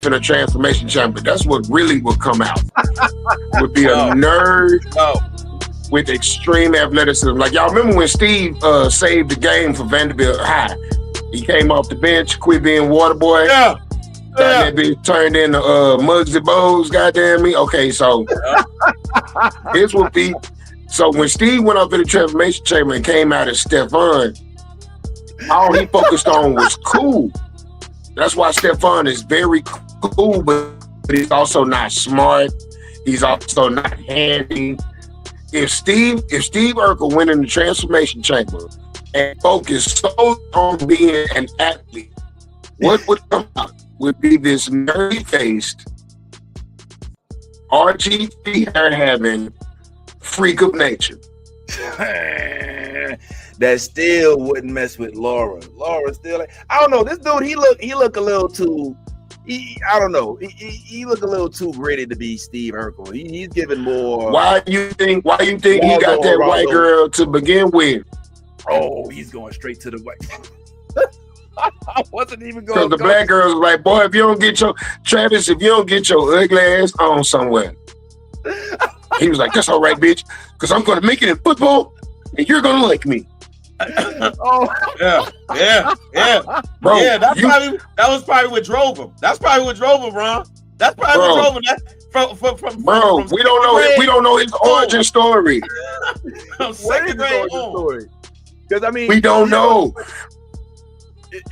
in a transformation chamber, that's what really would come out. Would be a nerd with extreme athleticism. Like y'all remember when Steve saved the game for Vanderbilt High? He came off the bench, quit being water boy. Yeah. That bitch turned into Muggsy Bogues, goddamn me. Okay, so this would be. So when Steve went up in the transformation chamber and came out as Stephon, all he focused on was cool. That's why Stephon is very cool, but he's also not smart. He's also not handy. If Steve Urkel went in the transformation chamber and focused so on being an athlete, what would come out would be this nerdy-faced, RG3 hair-having freak of nature. That still wouldn't mess with Laura. Laura still, like, I don't know. This dude, he look a little too. I don't know. He look a little too gritty to be Steve Urkel. He's giving more. Why you think he got that white girl to begin with? Oh, he's going straight to the white. I wasn't even going. Because the black girls were like, boy, if you don't get your ugly ass on somewhere. He was like, that's all right, bitch, because I'm going to make it in football, and you're going to like me. Oh, yeah, bro. Yeah, that was probably what drove him. That's probably what drove him, Ron. That's probably what drove him. We don't know his origin story. From second grade on. Because I mean, we don't know.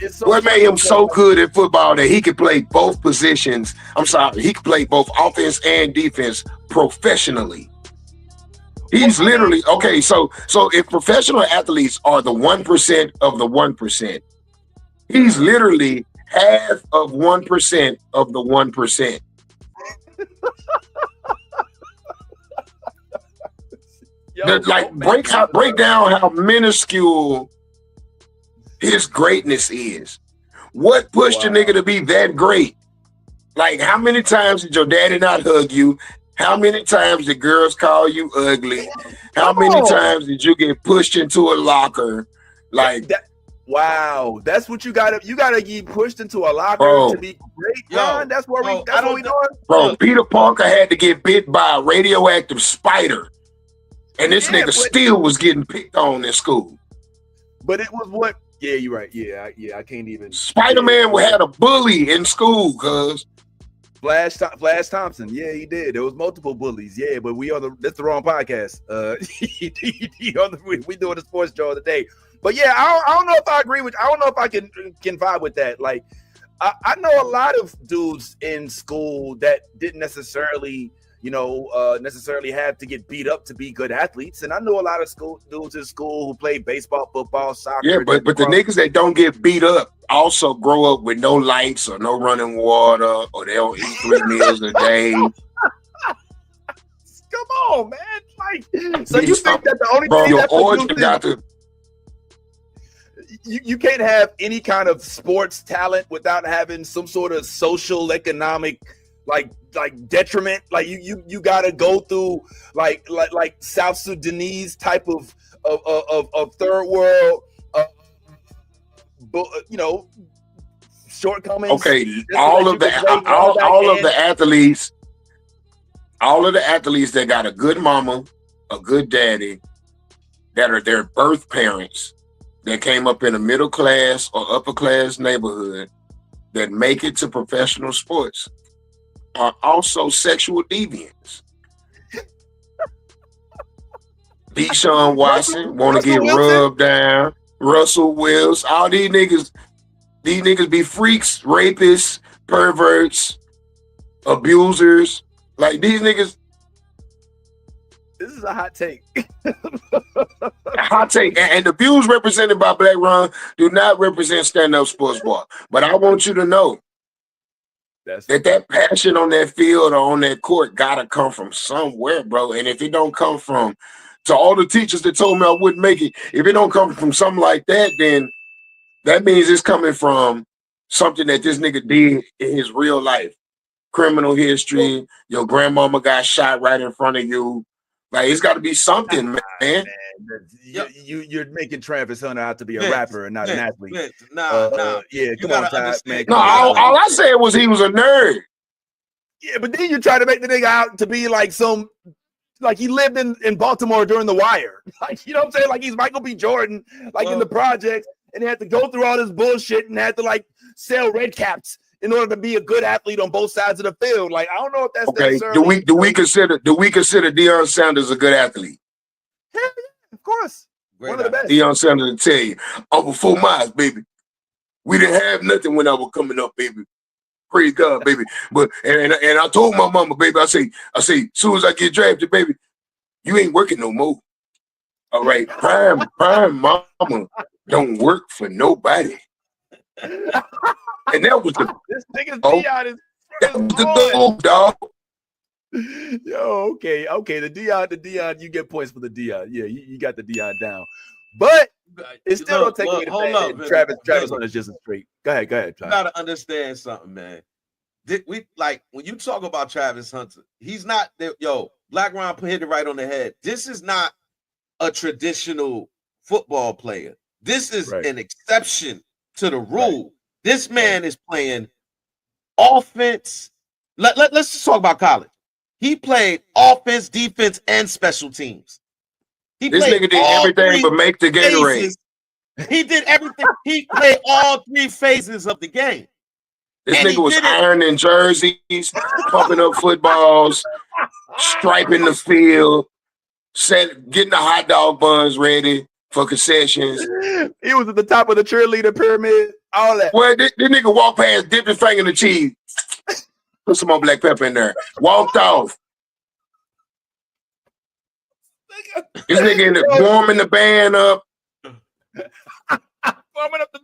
So what made him so good at football that he could play both positions? I'm sorry, he could play both offense and defense professionally. He's literally okay. So if professional athletes are the 1% of the 1%, he's literally half of 1% of the 1%. Break down how minuscule his greatness is. What pushed a nigga to be that great? Like, how many times did your daddy not hug you? How many times did girls call you ugly? How many times did you get pushed into a locker? Like that. Wow, that's what you gotta get pushed into a locker to be great, Ron. That's what we doing. Bro, Peter Parker had to get bit by a radioactive spider. And this nigga still was getting picked on in school. But it was what? Yeah, you're right. Yeah, I can't even. Spider-Man had a bully in school, cuz. Flash Thompson. Yeah, he did. There was multiple bullies. Yeah, but that's the wrong podcast. We doing the sports show today. But yeah, I don't know if I agree with. I don't know if I can vibe with that. Like, I know a lot of dudes in school that didn't necessarily have to get beat up to be good athletes. And I know a lot of dudes in school who play baseball, football, soccer. Yeah, but the niggas that don't get beat up also grow up with no lights or no running water, or they don't eat 3 meals a day. Come on, man. Like, so you think that the only thing that's you can't have any kind of sports talent without having some sort of social economic like detriment. Like you gotta go through like South Sudanese type of third world shortcomings. Okay, all of the athletes that got a good mama, a good daddy, that are their birth parents, that came up in a middle class or upper class neighborhood, that make it to professional sports, are also sexual deviants. Deshaun Watson want to get rubbed down. Russell Wilson, all these niggas be freaks, rapists, perverts, abusers. Like, these niggas. This is a hot take. Hot take. And the views represented by Black Ron do not represent stand-up sports bar. But I want you to know that passion on that field or on that court gotta come from somewhere, bro. And if it don't come from, to all the teachers that told me I wouldn't make it, if it don't come from something like that, then that means it's coming from something that this nigga did in his real life. Criminal history, your grandmama got shot right in front of you, Like it's got to be something, man. You're making Travis Hunter out to be a Vince, rapper and not an athlete. Vince, nah. Yeah, You come on, gotta Ty, understand. man. No, Come on, all I said was he was a nerd. Yeah, but then you try to make the nigga out to be like like he lived in Baltimore during The Wire. Like, you know what I'm saying? Like he's Michael B. Jordan, like in the projects, and he had to go through all this bullshit and had to like sell red caps in order to be a good athlete on both sides of the field. Like, I don't know if that's Okay. necessarily. Do we consider Deion Sanders a good athlete? Hell yeah, of course. Great One of the best. Deion Sanders will tell you, over 4 miles, baby. We didn't have nothing when I was coming up, baby. Praise God, baby. But and I told my mama, baby, I say, as soon as I get drafted, baby, you ain't working no more. All right, prime mama don't work for nobody. And that was this nigga's Deion is the dog. Yo, okay. The Deion, you get points for the Deion. Yeah, you got the Deion down. But it still don't take away the fact that Travis Hunter's just a straight. Go ahead. You gotta understand something, man. We like when you talk about Travis Hunter, he's not Black Ron hit it right on the head. This is not a traditional football player. This is an exception to the rule. Right. This man is playing offense. Let's just talk about college. He played offense, defense, and special teams. This nigga did everything but make the Gatorade. He did everything. He played all 3 phases of the game. This nigga was ironing jerseys, pumping up footballs, striping the field, getting the hot dog buns ready for concessions. He was at the top of the cheerleader pyramid, all that. Well, this nigga walked past, dipped his finger in the cheese, put some more black pepper in there, walked off. This nigga warming the band up. Warming up the